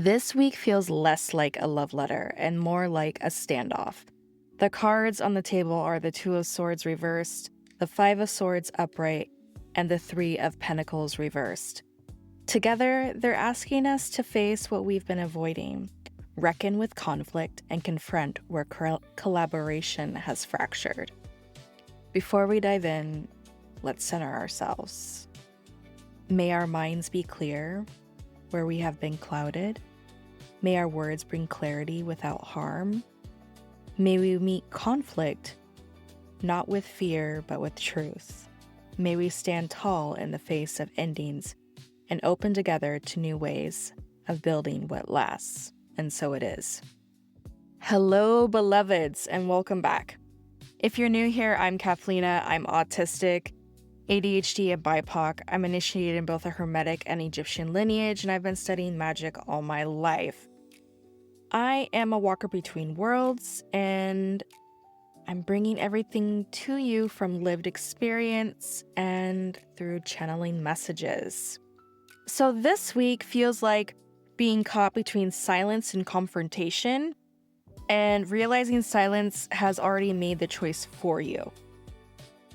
This week feels less like a love letter and more like a standoff. The cards on the table are the Two of Swords reversed, the Five of Swords upright, and the Three of Pentacles reversed. Together, they're asking us to face what we've been avoiding, reckon with conflict, and confront where collaboration has fractured. Before we dive in, let's center ourselves. May our minds be clear where we have been clouded. May our words bring clarity without harm. May we meet conflict, not with fear, but with truth. May we stand tall in the face of endings and open together to new ways of building what lasts. And so it is. Hello, beloveds, and welcome back. If you're new here, I'm Cathelina. I'm autistic, ADHD, and BIPOC. I'm initiated in both a Hermetic and Egyptian lineage, and I've been studying magic all my life. I am a walker between worlds, and I'm bringing everything to you from lived experience and through channeling messages. So this week feels like being caught between silence and confrontation, and realizing silence has already made the choice for you.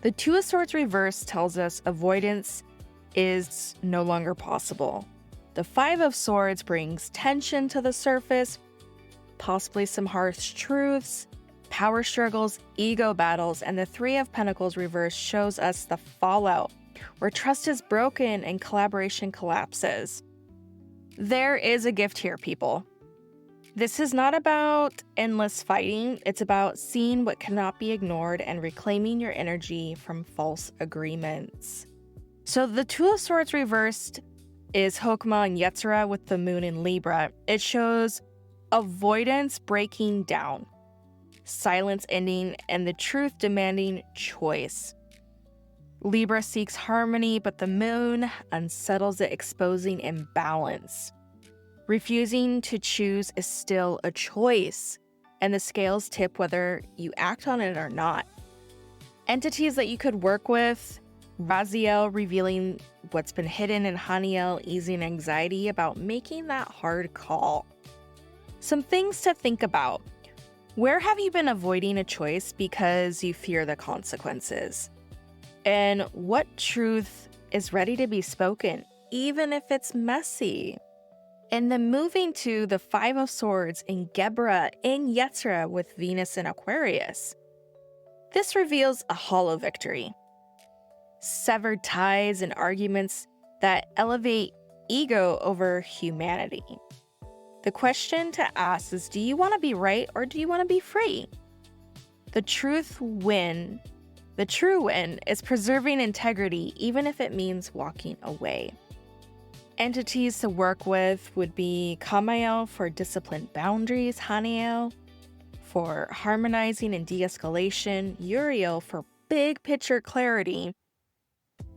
The Two of Swords reversed tells us avoidance is no longer possible. The Five of Swords brings tension to the surface, possibly some harsh truths, power struggles, ego battles, and the Three of Pentacles reversed shows us the fallout, where trust is broken and collaboration collapses. There is a gift here, people. This is not about endless fighting. It's about seeing what cannot be ignored and reclaiming your energy from false agreements. So the Two of Swords reversed is Hokmah and Yetzirah with the moon in Libra. It shows avoidance breaking down, silence ending, and the truth demanding choice. Libra seeks harmony, but the moon unsettles it, exposing imbalance. Refusing to choose is still a choice, and the scales tip whether you act on it or not. Entities that you could work with, Raziel revealing what's been hidden, and Haniel easing anxiety about making that hard call. Some things to think about. Where have you been avoiding a choice because you fear the consequences? And what truth is ready to be spoken, even if it's messy? And then moving to the Five of Swords in Gebra in Yetzirah with Venus in Aquarius. This reveals a hollow victory. Severed ties and arguments that elevate ego over humanity. The question to ask is, do you want to be right or do you want to be free? The true win is preserving integrity even if it means walking away. Entities to work with would be Kamael for disciplined boundaries, Haniel for harmonizing and de-escalation, Uriel for big picture clarity,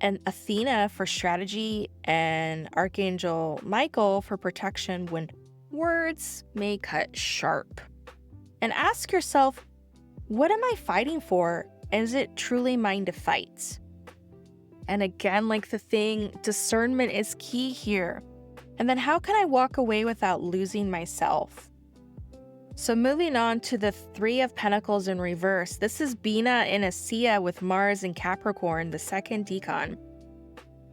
and Athena for strategy, and Archangel Michael for protection when words may cut sharp. And ask yourself, what am I fighting for? Is it truly mine to fight? And again, like the thing, discernment is key here. And then how can I walk away without losing myself? So moving on to the Three of Pentacles in reverse. This is Bina in Asiya with Mars in Capricorn, the second decan.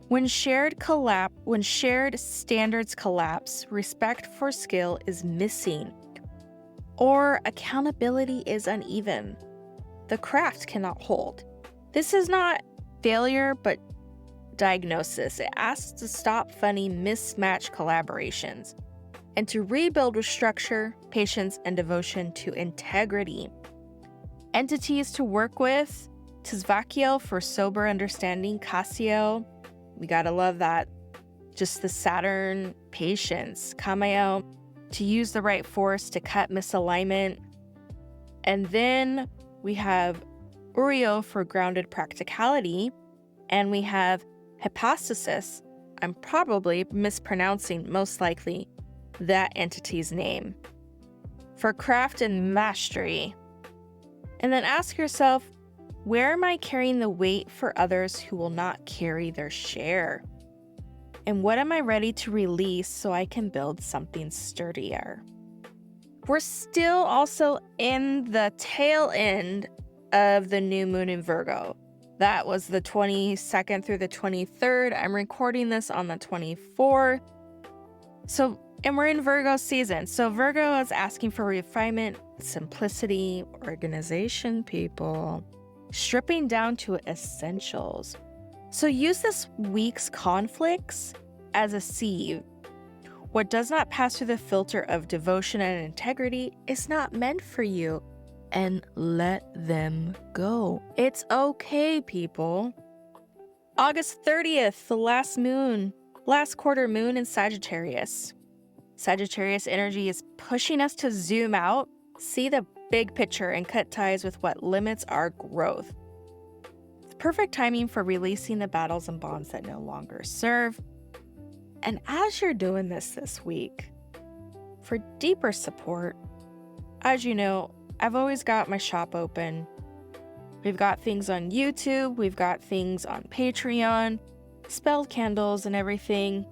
When shared standards collapse, respect for skill is missing, or accountability is uneven. The craft cannot hold. This is not failure, but diagnosis. It asks to stop funding mismatched collaborations and to rebuild with structure, patience, and devotion to integrity. Entities to work with, Tzvakiel for sober understanding, Cassio, we gotta love that. Just the Saturn patience, Kamael to use the right force to cut misalignment. And then we have Uriel for grounded practicality, and we have hypostasis. I'm probably mispronouncing, most likely, that entity's name, for craft and mastery. And then ask yourself, where am I carrying the weight for others who will not carry their share? And what am I ready to release so I can build something sturdier? We're still also in the tail end of the new moon in Virgo. That was the 22nd through the 23rd. I'm recording this on the 24th. And we're in Virgo season. So Virgo is asking for refinement, simplicity, organization, people, stripping down to essentials. So use this week's conflicts as a sieve. What does not pass through the filter of devotion and integrity is not meant for you. And let them go. It's okay, people. August 30th, the last quarter moon in Sagittarius. Sagittarius energy is pushing us to zoom out, see the big picture, and cut ties with what limits our growth. It's perfect timing for releasing the battles and bonds that no longer serve. And as you're doing this week, for deeper support, as you know, I've always got my shop open. We've got things on YouTube, we've got things on Patreon, spelled candles and everything.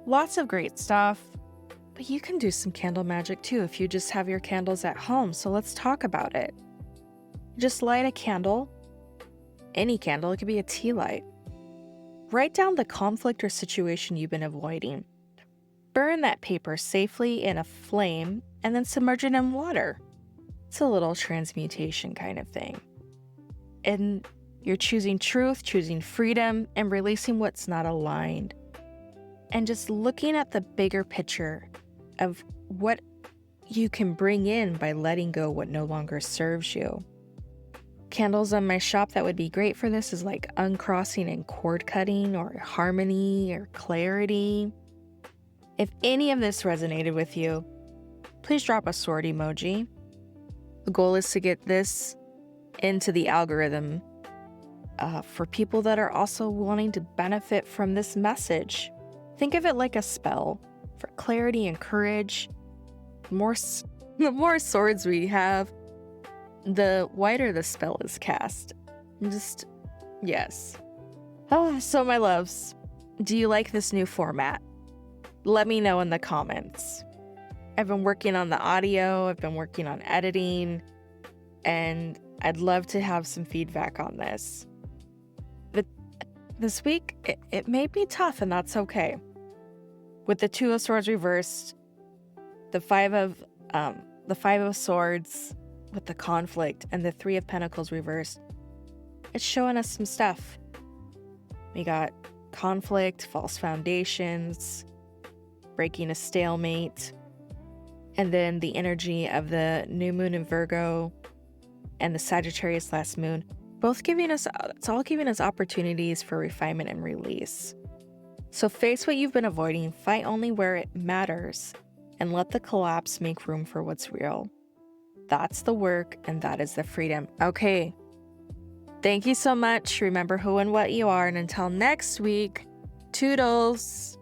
Lots of great stuff. But you can do some candle magic too if you just have your candles at home. So let's talk about it. Just light a candle, any candle, it could be a tea light. Write down the conflict or situation you've been avoiding. Burn that paper safely in a flame and then submerge it in water. It's a little transmutation kind of thing. And you're choosing truth, choosing freedom, and releasing what's not aligned. And just looking at the bigger picture of what you can bring in by letting go what no longer serves you. Candles on my shop that would be great for this is like uncrossing and cord cutting, or harmony, or clarity. If any of this resonated with you, please drop a sword emoji. The goal is to get this into the algorithm for people that are also wanting to benefit from this message. Think of it like a spell for clarity and courage. The more swords we have, the wider the spell is cast. Yes. So my loves, do you like this new format? Let me know in the comments. I've been working on the audio, I've been working on editing, and I'd love to have some feedback on this. This week, it may be tough, and that's okay. With the Two of Swords reversed, the Five of Swords with the conflict, and the Three of Pentacles reversed, it's showing us some stuff. We got conflict, false foundations, breaking a stalemate, and then the energy of the new moon in Virgo and the Sagittarius last moon, it's all giving us opportunities for refinement and release. So face what you've been avoiding, fight only where it matters, and let the collapse make room for what's real. That's the work, and that is the freedom. Okay. Thank you so much. Remember who and what you are, and until next week, toodles.